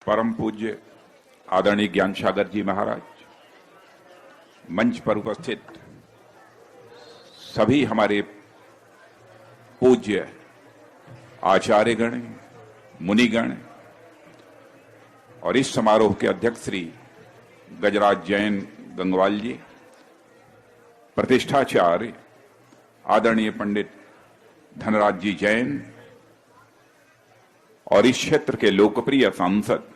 परम पूज्य आदरणीय ज्ञान सागर जी महाराज, मंच पर उपस्थित सभी हमारे पूज्य आचार्यगण, मुनिगण और इस समारोह के अध्यक्ष श्री गजराज जैन गंगवाल जी, प्रतिष्ठाचार्य आदरणीय पंडित धनराज जी जैन और इस क्षेत्र के लोकप्रिय सांसद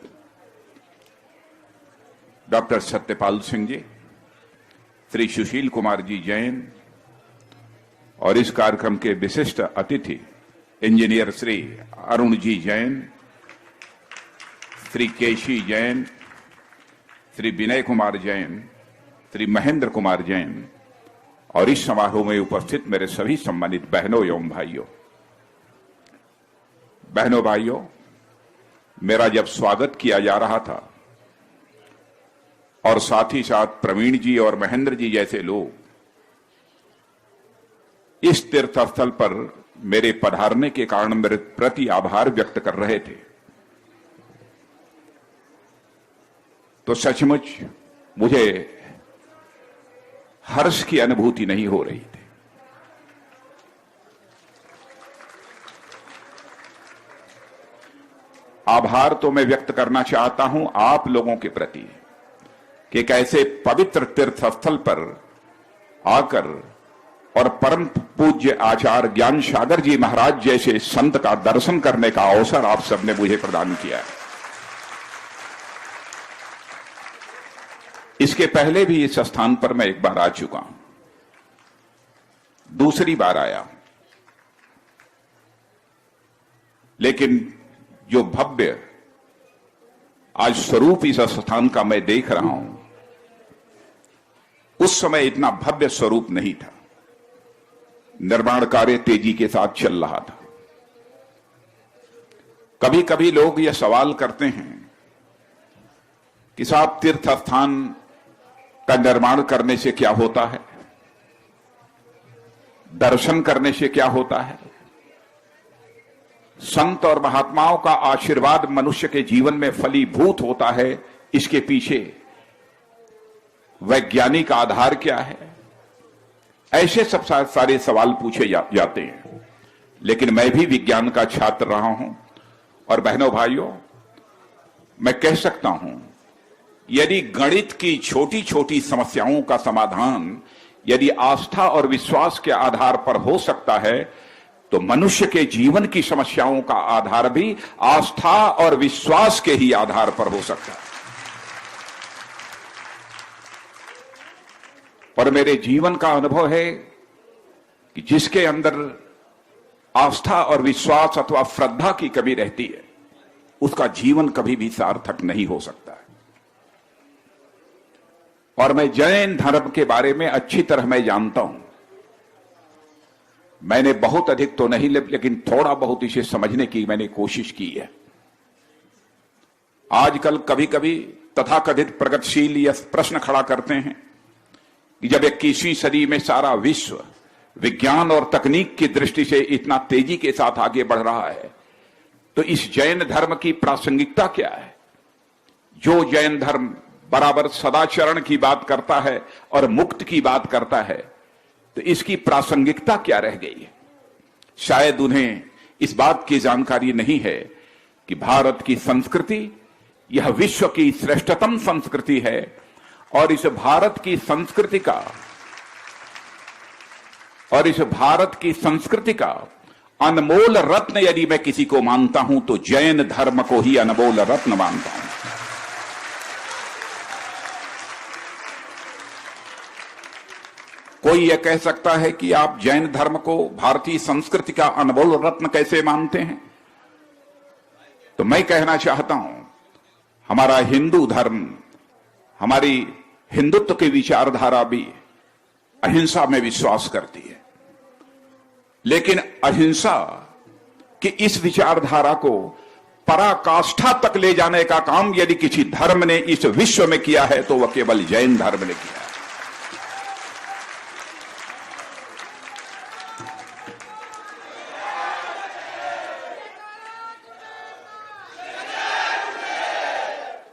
डॉक्टर सत्यपाल सिंह जी, श्री सुशील कुमार जी जैन और इस कार्यक्रम के विशिष्ट अतिथि इंजीनियर श्री अरुण जी जैन, श्री केशी जैन, श्री विनय कुमार जैन, श्री महेंद्र कुमार जैन और इस समारोह में उपस्थित मेरे सभी सम्मानित बहनों एवं भाइयों। बहनों भाइयों, मेरा जब स्वागत किया जा रहा था और साथ ही साथ प्रवीण जी और महेंद्र जी जैसे लोग इस तीर्थ स्थल पर मेरे पधारने के कारण मेरे प्रति आभार व्यक्त कर रहे थे, तो सचमुच मुझे हर्ष की अनुभूति नहीं हो रही थी। आभार तो मैं व्यक्त करना चाहता हूं आप लोगों के प्रति कि एक ऐसे पवित्र तीर्थ स्थल पर आकर और परम पूज्य आचार्य ज्ञान सागर जी महाराज जैसे संत का दर्शन करने का अवसर आप सबने मुझे प्रदान किया है। इसके पहले भी इस स्थान पर मैं एक बार आ चुका हूं, दूसरी बार आया, लेकिन जो भव्य आज स्वरूप इस स्थान का मैं देख रहा हूं, उस समय इतना भव्य स्वरूप नहीं था। निर्माण कार्य तेजी के साथ चल रहा था। कभी कभी लोग यह सवाल करते हैं कि साहब तीर्थ स्थान का निर्माण करने से क्या होता है, दर्शन करने से क्या होता है। संत और महात्माओं का आशीर्वाद मनुष्य के जीवन में फलीभूत होता है, इसके पीछे वैज्ञानिक आधार क्या है, ऐसे सब सारे सवाल पूछे जाते हैं। लेकिन मैं भी विज्ञान का छात्र रहा हूं और बहनों भाइयों, मैं कह सकता हूं यदि गणित की छोटी छोटी समस्याओं का समाधान यदि आस्था और विश्वास के आधार पर हो सकता है, तो मनुष्य के जीवन की समस्याओं का आधार भी आस्था और विश्वास के ही आधार पर हो सकता है। और मेरे जीवन का अनुभव है कि जिसके अंदर आस्था और विश्वास अथवा श्रद्धा की कमी रहती है, उसका जीवन कभी भी सार्थक नहीं हो सकता है। और मैं जैन धर्म के बारे में अच्छी तरह मैं जानता हूं। मैंने बहुत अधिक तो नहीं, लेकिन थोड़ा बहुत इसे समझने की मैंने कोशिश की है। आजकल कभी कभी तथाकथित प्रगतिशील यह प्रश्न खड़ा करते हैं कि जब 21वीं सदी में सारा विश्व विज्ञान और तकनीक की दृष्टि से इतना तेजी के साथ आगे बढ़ रहा है, तो इस जैन धर्म की प्रासंगिकता क्या है। जो जैन धर्म बराबर सदाचरण की बात करता है और मुक्त की बात करता है, तो इसकी प्रासंगिकता क्या रह गई है। शायद उन्हें इस बात की जानकारी नहीं है कि भारत की संस्कृति यह विश्व की श्रेष्ठतम संस्कृति है और इस भारत की संस्कृति का अनमोल रत्न यदि मैं किसी को मानता हूं तो जैन धर्म को ही अनमोल रत्न मानता हूं। कोई यह कह सकता है कि आप जैन धर्म को भारतीय संस्कृति का अनमोल रत्न कैसे मानते हैं, तो मैं कहना चाहता हूं हमारा हिंदू धर्म, हमारी हिंदुत्व की विचारधारा भी अहिंसा में विश्वास करती है। लेकिन अहिंसा की इस विचारधारा को पराकाष्ठा तक ले जाने का काम यदि किसी धर्म ने इस विश्व में किया है तो वह केवल जैन धर्म ने किया है।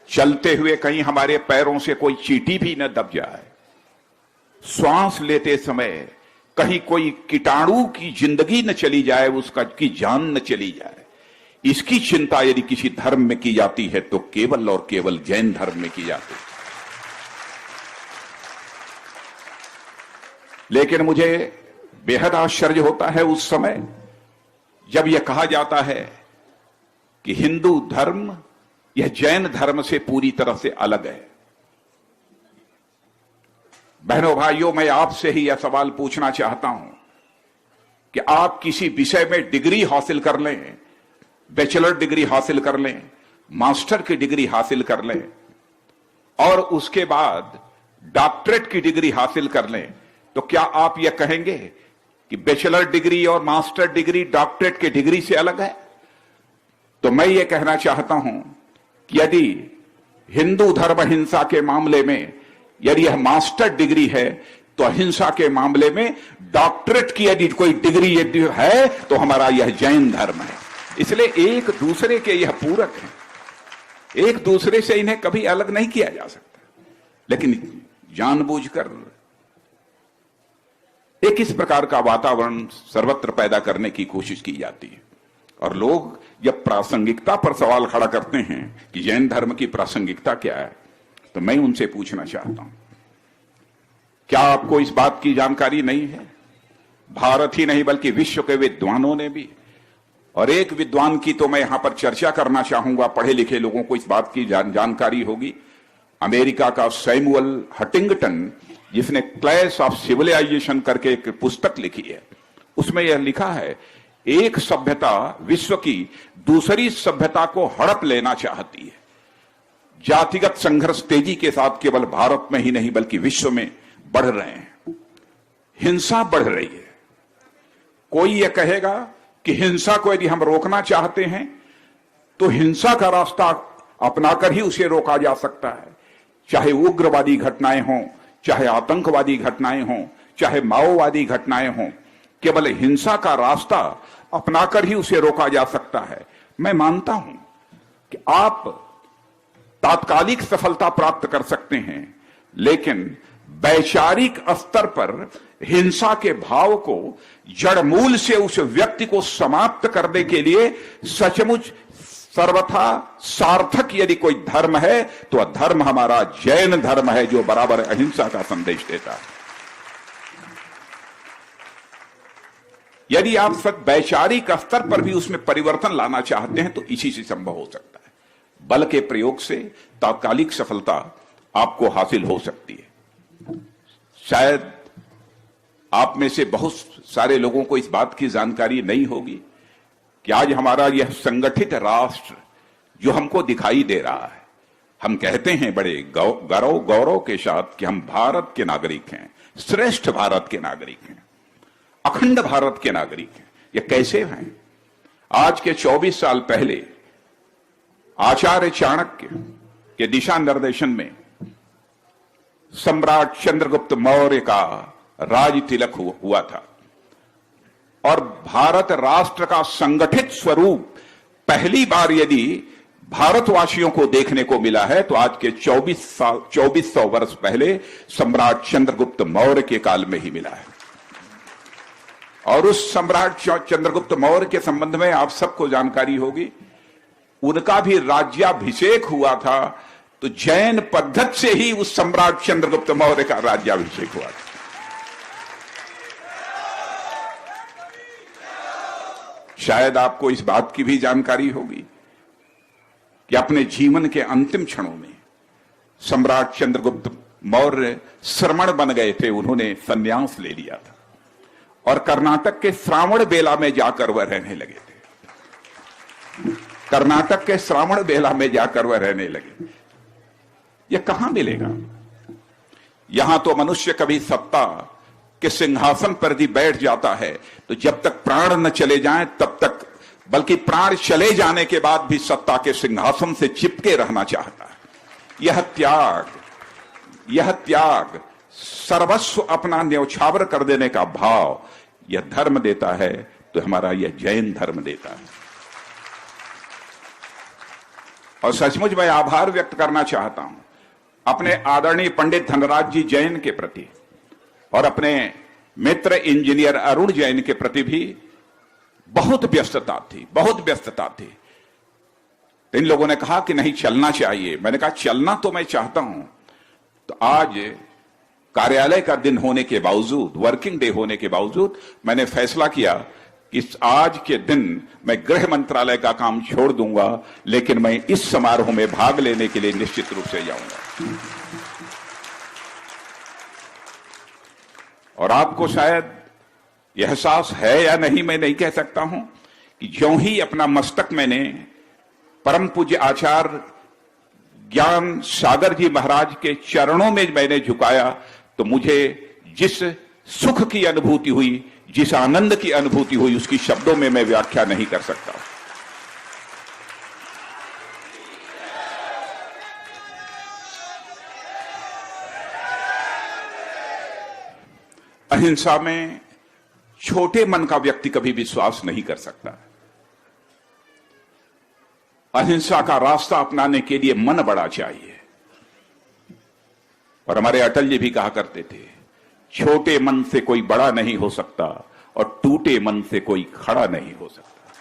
चलते हुए कहीं हमारे पैरों से कोई चींटी भी न दब जाए, श्वास लेते समय कहीं कोई कीटाणु की जिंदगी न चली जाए, उसका की जान न चली जाए, इसकी चिंता यदि किसी धर्म में की जाती है तो केवल और केवल जैन धर्म में की जाती है। लेकिन मुझे बेहद आश्चर्य होता है उस समय जब यह कहा जाता है कि हिंदू धर्म यह जैन धर्म से पूरी तरह से अलग है। बहनों भाइयों, मैं आपसे ही यह सवाल पूछना चाहता हूं कि आप किसी विषय में डिग्री हासिल कर लें, बैचलर डिग्री हासिल कर लें, मास्टर की डिग्री हासिल कर लें और उसके बाद डॉक्टरेट की डिग्री हासिल कर लें, तो क्या आप यह कहेंगे कि बैचलर डिग्री और मास्टर डिग्री डॉक्टरेट की डिग्री से अलग है? तो मैं ये कहना चाहता हूं कि यदि हिंदू धर्म हिंसा के मामले में यदि यह मास्टर डिग्री है तो अहिंसा के मामले में डॉक्टरेट की यदि कोई डिग्री यदि है तो हमारा यह जैन धर्म है। इसलिए एक दूसरे के यह पूरक हैं, एक दूसरे से इन्हें कभी अलग नहीं किया जा सकता, लेकिन जानबूझकर एक इस प्रकार का वातावरण सर्वत्र पैदा करने की कोशिश की जाती है। और लोग जब प्रासंगिकता पर सवाल खड़ा करते हैं कि जैन धर्म की प्रासंगिकता क्या है, तो मैं उनसे पूछना चाहता हूं, क्या आपको इस बात की जानकारी नहीं है? भारत ही नहीं बल्कि विश्व के विद्वानों ने भी, और एक विद्वान की तो मैं यहां पर चर्चा करना चाहूंगा, पढ़े लिखे लोगों को इस बात की जानकारी होगी, अमेरिका का सैमुअल हटिंगटन, जिसने क्लैश ऑफ सिविलाइजेशन करके एक पुस्तक लिखी है, उसमें यह लिखा है एक सभ्यता विश्व की दूसरी सभ्यता को हड़प लेना चाहती है। जातिगत संघर्ष तेजी के साथ केवल भारत में ही नहीं बल्कि विश्व में बढ़ रहे हैं, हिंसा बढ़ रही है। कोई यह कहेगा कि हिंसा को यदि हम रोकना चाहते हैं तो हिंसा का रास्ता अपनाकर ही उसे रोका जा सकता है, चाहे उग्रवादी घटनाएं हों, चाहे आतंकवादी घटनाएं हों, चाहे माओवादी घटनाएं हों, केवल हिंसा का रास्ता अपनाकर ही उसे रोका जा सकता है। मैं मानता हूं कि आप तात्कालिक सफलता प्राप्त कर सकते हैं, लेकिन वैचारिक स्तर पर हिंसा के भाव को जड़मूल से उस व्यक्ति को समाप्त करने के लिए सचमुच सर्वथा सार्थक यदि कोई धर्म है तो धर्म हमारा जैन धर्म है, जो बराबर अहिंसा का संदेश देता है। यदि आप सब वैचारिक स्तर पर भी उसमें परिवर्तन लाना चाहते हैं तो इसी से संभव हो सकता है। बल के प्रयोग से तात्कालिक सफलता आपको हासिल हो सकती है। शायद आप में से बहुत सारे लोगों को इस बात की जानकारी नहीं होगी कि आज हमारा यह संगठित राष्ट्र जो हमको दिखाई दे रहा है, हम कहते हैं बड़े गौरव के साथ कि हम भारत के नागरिक हैं, श्रेष्ठ भारत के नागरिक हैं, अखंड भारत के नागरिक हैं। ये कैसे हैं? आज के 24 साल पहले आचार्य चाणक्य के दिशा निर्देशन में सम्राट चंद्रगुप्त मौर्य का राज तिलक हुआ था और भारत राष्ट्र का संगठित स्वरूप पहली बार यदि भारतवासियों को देखने को मिला है तो आज के 2400 वर्ष पहले सम्राट चंद्रगुप्त मौर्य के काल में ही मिला है। और उस सम्राट चंद्रगुप्त मौर्य के संबंध में आप सबको जानकारी होगी, उनका भी राज्याभिषेक हुआ था तो जैन पद्धति से ही उस सम्राट चंद्रगुप्त मौर्य का राज्याभिषेक हुआ था। शायद आपको इस बात की भी जानकारी होगी कि अपने जीवन के अंतिम क्षणों में सम्राट चंद्रगुप्त मौर्य श्रमण बन गए थे, उन्होंने संन्यास ले लिया था और कर्नाटक के श्रावण बेला में जाकर वह रहने लगे थे। कर्नाटक के श्रावण बेला में जाकर वह रहने लगे। यह कहां मिलेगा? यहां तो मनुष्य कभी सत्ता के सिंहासन पर भी बैठ जाता है तो जब तक प्राण न चले जाएं तब तक, बल्कि प्राण चले जाने के बाद भी सत्ता के सिंहासन से चिपके रहना चाहता है। यह त्याग सर्वस्व अपना न्यौछावर कर देने का भाव यह धर्म देता है, तो हमारा यह जैन धर्म देता है। और सचमुच मैं आभार व्यक्त करना चाहता हूं अपने आदरणीय पंडित धनराज जी जैन के प्रति और अपने मित्र इंजीनियर अरुण जैन के प्रति भी। बहुत व्यस्तता थी। इन लोगों ने कहा कि नहीं चलना चाहिए। मैंने कहा चलना तो मैं चाहता हूं। तो आज कार्यालय का दिन होने के बावजूद, वर्किंग डे होने के बावजूद, मैंने फैसला किया कि आज के दिन मैं गृह मंत्रालय का काम छोड़ दूंगा, लेकिन मैं इस समारोह में भाग लेने के लिए निश्चित रूप से जाऊंगा। और आपको शायद यह एहसास है या नहीं मैं नहीं कह सकता हूं कि ज्यों ही अपना मस्तक मैंने परम पूज्य आचार्य ज्ञान सागर जी महाराज के चरणों में मैंने झुकाया, तो मुझे जिस सुख की अनुभूति हुई, जिस आनंद की अनुभूति हुई, उसकी शब्दों में मैं व्याख्या नहीं कर सकता। अहिंसा में छोटे मन का व्यक्ति कभी विश्वास नहीं कर सकता। अहिंसा का रास्ता अपनाने के लिए मन बड़ा चाहिए। और हमारे अटल जी भी कहा करते थे, छोटे मन से कोई बड़ा नहीं हो सकता और टूटे मन से कोई खड़ा नहीं हो सकता।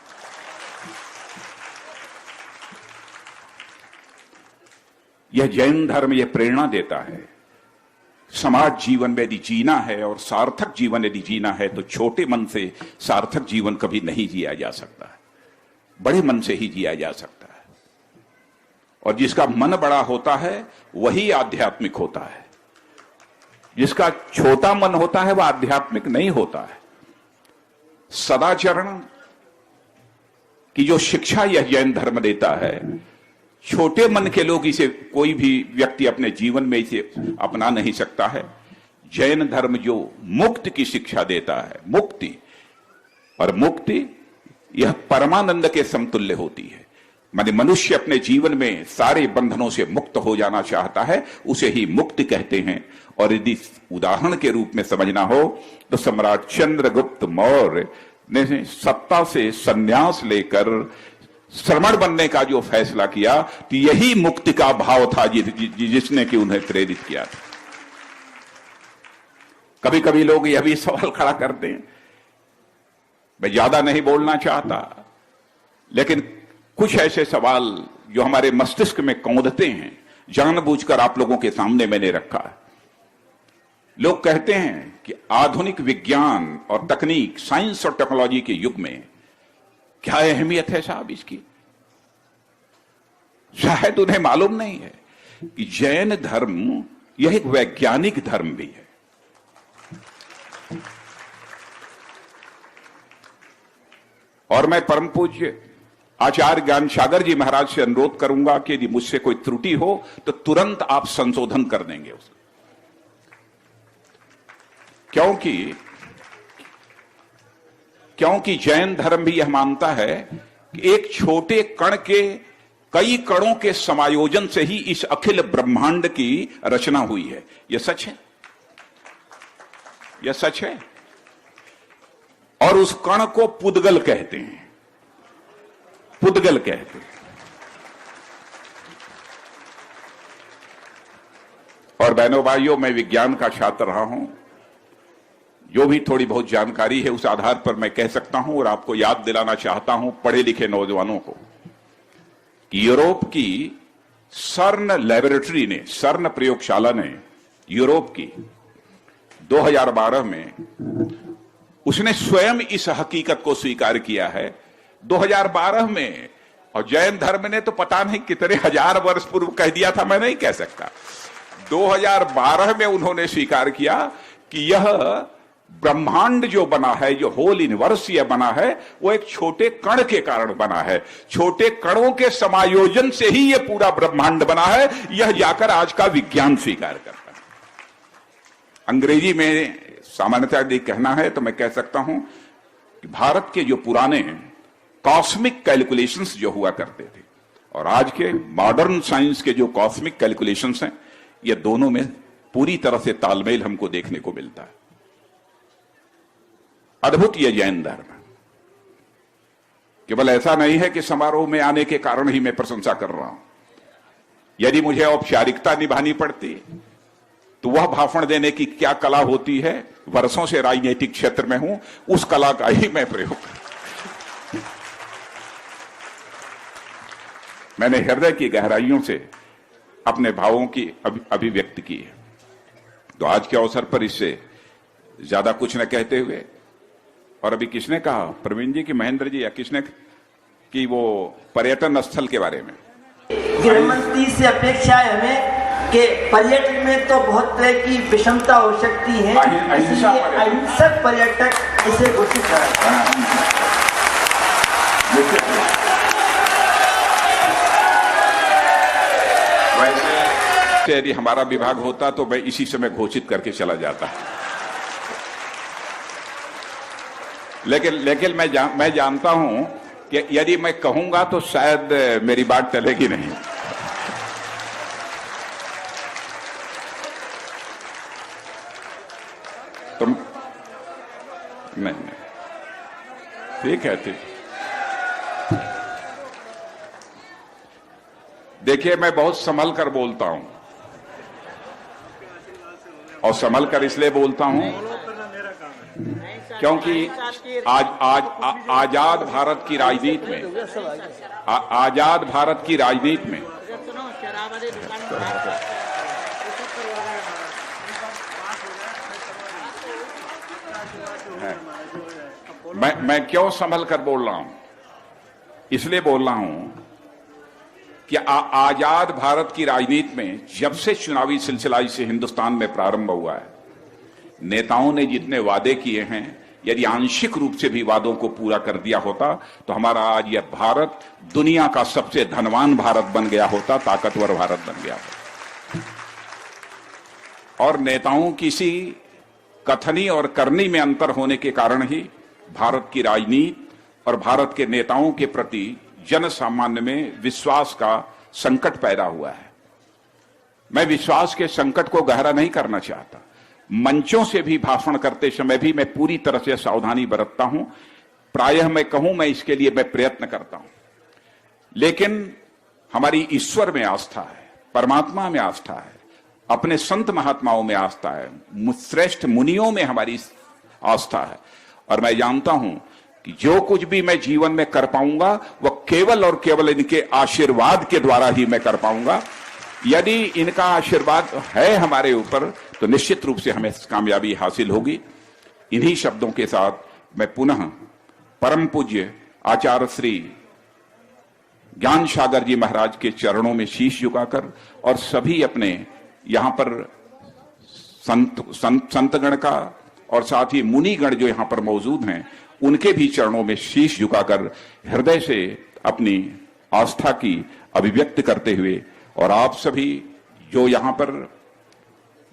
यह जैन धर्म यह प्रेरणा देता है, समाज जीवन में यदि जीना है और सार्थक जीवन यदि जीना है तो छोटे मन से सार्थक जीवन कभी नहीं जिया जा सकता है, बड़े मन से ही जिया जा सकता है। और जिसका मन बड़ा होता है वही आध्यात्मिक होता है। जिसका छोटा मन होता है वह आध्यात्मिक नहीं होता है। सदाचरण की जो शिक्षा यह जैन धर्म देता है, छोटे मन के लोग इसे, कोई भी व्यक्ति अपने जीवन में इसे अपना नहीं सकता है। जैन धर्म जो मुक्ति की शिक्षा देता है, मुक्ति, और मुक्ति यह परमानंद के समतुल्य होती है। माने मनुष्य अपने जीवन में सारे बंधनों से मुक्त हो जाना चाहता है, उसे ही मुक्ति कहते हैं। और यदि उदाहरण के रूप में समझना हो तो सम्राट चंद्रगुप्त मौर्य ने सत्ता से संन्यास लेकर श्रमण बनने का जो फैसला किया, तो यही मुक्ति का भाव था जिसने कि उन्हें प्रेरित किया था। कभी कभी लोग यह भी सवाल खड़ा करते हैं, मैं ज्यादा नहीं बोलना चाहता, लेकिन कुछ ऐसे सवाल जो हमारे मस्तिष्क में कौंधते हैं, जानबूझकर आप लोगों के सामने मैंने रखा है। लोग कहते हैं कि आधुनिक विज्ञान और तकनीक, साइंस और टेक्नोलॉजी के युग में क्या अहमियत है साहब इसकी? शायद उन्हें मालूम नहीं है कि जैन धर्म यह एक वैज्ञानिक धर्म भी है। और मैं परम पूज्य आचार्य ज्ञान सागर जी महाराज से अनुरोध करूंगा कि यदि मुझसे कोई त्रुटि हो तो तुरंत आप संशोधन कर देंगे उसको। क्योंकि जैन धर्म भी यह मानता है कि एक छोटे कण के कई कणों के समायोजन से ही इस अखिल ब्रह्मांड की रचना हुई है। यह सच है, यह सच है। और उस कण को पुद्गल कहते हैं, पुद्गल कहते हैं। और बहनों भाइयों, मैं विज्ञान का छात्र रहा हूं। जो भी थोड़ी बहुत जानकारी है उस आधार पर मैं कह सकता हूं और आपको याद दिलाना चाहता हूं, पढ़े लिखे नौजवानों को, कि यूरोप की सर्न लैबोरेटरी ने, सर्न प्रयोगशाला ने यूरोप की 2012 में उसने स्वयं इस हकीकत को स्वीकार किया है 2012 में। और जैन धर्म ने तो पता नहीं कितने हजार वर्ष पूर्व कह दिया था, मैं नहीं कह सकता। 2012 में उन्होंने स्वीकार किया कि यह ब्रह्मांड जो बना है, जो होल यूनिवर्स यह बना है, वो एक छोटे कण के कारण बना है। छोटे कणों के समायोजन से ही यह पूरा ब्रह्मांड बना है। यह जाकर आज का विज्ञान स्वीकार करता है। अंग्रेजी में सामान्यतः यदि कहना है तो मैं कह सकता हूं कि भारत के जो पुराने कॉस्मिक कैलकुलेशंस जो हुआ करते थे और आज के मॉडर्न साइंस के जो कॉस्मिक कैलकुलेशंस हैं, ये दोनों में पूरी तरह से तालमेल हमको देखने को मिलता है। अद्भुत यह जैन धर्म। केवल ऐसा नहीं है कि समारोह में आने के कारण ही मैं प्रशंसा कर रहा हूं। यदि मुझे औपचारिकता निभानी पड़ती तो वह भाषण देने की क्या कला होती है, वर्षों से राजनीतिक क्षेत्र में हूं, उस कला का ही मैं प्रयोग मैंने हृदय की गहराइयों से अपने भावों की अभिव्यक्ति की है। तो आज के अवसर पर इससे ज्यादा कुछ न कहते हुए, और अभी किसने कहा, प्रवीण जी की महेंद्र जी या किसने, कि वो पर्यटन स्थल के बारे में गृह मंत्री से अपेक्षा है हमें कि पर्यटन में तो बहुत तरह की विषमता हो सकती है, इसलिए अहिंसक पर्यटक इसे घोषित करा। वैसे यदि हमारा विभाग होता तो मैं इसी समय घोषित करके चला जाता, लेकिन मैं जानता हूं कि यदि मैं कहूंगा तो शायद मेरी बात टलेगी नहीं। तुम नहीं, ठीक है, ठीक। देखिए, मैं बहुत संभल कर बोलता हूं, और संभल कर इसलिए बोलता हूं क्योंकि आजाद भारत की राजनीति में, आजाद भारत की राजनीति में मैं क्यों संभल कर बोल रहा हूं, इसलिए बोल रहा हूं कि आजाद भारत की राजनीति में जब से चुनावी सिलसिला इसे हिंदुस्तान में प्रारंभ हुआ है, नेताओं ने जितने वादे किए हैं, यदि आंशिक रूप से भी वादों को पूरा कर दिया होता तो हमारा आज यह भारत दुनिया का सबसे धनवान भारत बन गया होता, ताकतवर भारत बन गया होता। और नेताओं की सी कथनी और करनी में अंतर होने के कारण ही भारत की राजनीति और भारत के नेताओं के प्रति जन सामान्य में विश्वास का संकट पैदा हुआ है। मैं विश्वास के संकट को गहरा नहीं करना चाहता। मंचों से भी भाषण करते समय भी मैं पूरी तरह से सावधानी बरतता हूं। प्रायः मैं कहूं, मैं इसके लिए मैं प्रयत्न करता हूं, लेकिन हमारी ईश्वर में आस्था है, परमात्मा में आस्था है, अपने संत महात्माओं में आस्था है, श्रेष्ठ मुनियों में हमारी आस्था है। और मैं जानता हूं कि जो कुछ भी मैं जीवन में कर पाऊंगा वह केवल और केवल इनके आशीर्वाद के द्वारा ही मैं कर पाऊंगा। यदि इनका आशीर्वाद है हमारे ऊपर तो निश्चित रूप से हमें कामयाबी हासिल होगी। इन्हीं शब्दों के साथ मैं पुनः परम पूज्य आचार्य श्री ज्ञान सागर जी महाराज के चरणों में शीश झुकाकर और सभी अपने यहां पर संतगण का और साथ ही मुनिगण जो यहां पर मौजूद हैं उनके भी चरणों में शीश झुकाकर हृदय से अपनी आस्था की अभिव्यक्ति करते हुए, और आप सभी जो यहां पर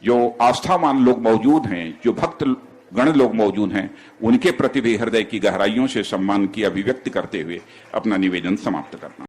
जो आस्थावान लोग मौजूद हैं, जो भक्त गण लोग मौजूद हैं, उनके प्रति भी हृदय की गहराइयों से सम्मान की अभिव्यक्ति करते हुए अपना निवेदन समाप्त करना।